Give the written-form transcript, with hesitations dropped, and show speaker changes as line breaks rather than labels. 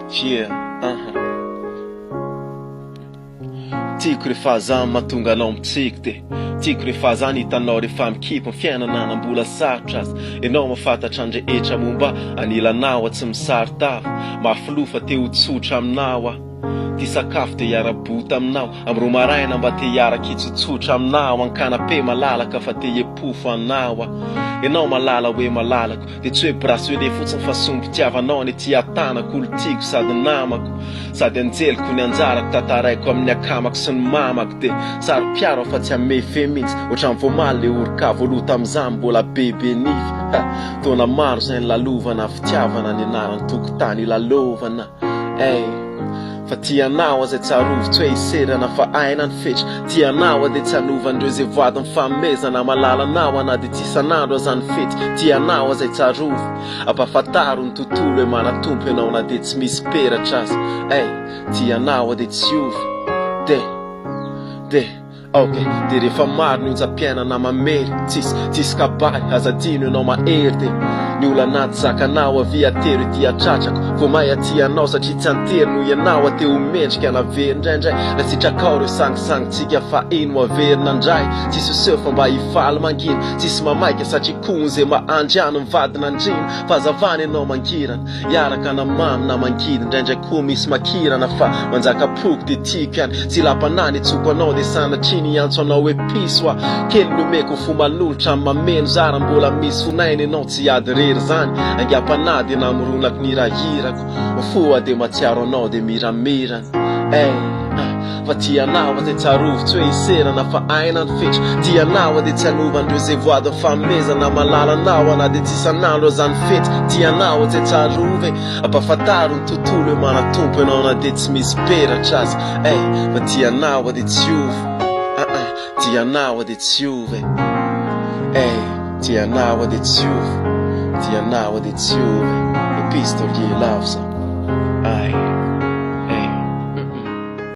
Yeah, tiako rehefa zany mahatonga anao mitsiko de tiako rehefa zany hitanao rehefa mikipo ny fiainana nambola sarotra azy ianao mahafantatra any rehetra momba anilanao tsy misaritava mahafilofa te ho tsotra aminao ty sakafo de hiara-bota aminao amro maraina mba te hiaraka hitsotsotra aminao an-kanape malalaka fa te hiepofo anao ianao malala hoe malalako de tsy hoe bracelet fotsiny fa sombitiavanao ny ty atanako olo tiako sady namako sady anjeliko ny anjarako tataraiko amin'ny akamako sy ny mamako de sary piaro fa tsy amefe mihitsy ohatrany voamaly le orikavo aloha tam'izany mbola bebe nify taona maro zay ny lalovana fitiavana ny anarany tokotany ilalovana fa tianao zay tsarovo tsy hoe iserana fa aina ny fetra tianao de tsy hanovandreo zay voady mifamezana malalanao na de tsisanandro azany fety tianao zay tsarovo ampafantaro ny tontolo hoe manatompo ianao na de tsy misy peratra azy tianao de tsy ovo de rehefa maro ny onjam-piainana mamery tsisy kabary azadino ianao mahery de ny olo anaty zakanao avia tery ty atratrako vo may atianao satria tsy antery no ianao te ho mendrika anavery indraindray na sitrakao reo sangisangintsika fa ino averina ndray tsisy oseho fa mba hifaly mangina tsisy mamaika satria kony zay mahandriano mivadina andrina fazavany ianao mangirana iaraka na mamy na mangina indraindray koa misy makirana fa manjaka-poko de tiako ihany tsy lampanany tsoko anao de sanatriny antso anao hoe piso kely nomeko fo manolotra mameno zara mbola misy fonainy ianao tsy ady rery zany angam-panady namoronako ny rahirako foa de matsiaro anao de miramirana fa tianao zay tsarovo tsy hoe iserana fa aina ny fetra tianao de tsy hanovandreo zay voady mifamezana malalanao na de tsisanandro azany fety tianao zay tsarovo ampafantaro ny tontolo hoe manatompo ianao na de tsy misy peratra azy fa tianao de tsy ovo tianao de tsy ovo tianao de tsy ovo tianao de tsy ovo epistolier love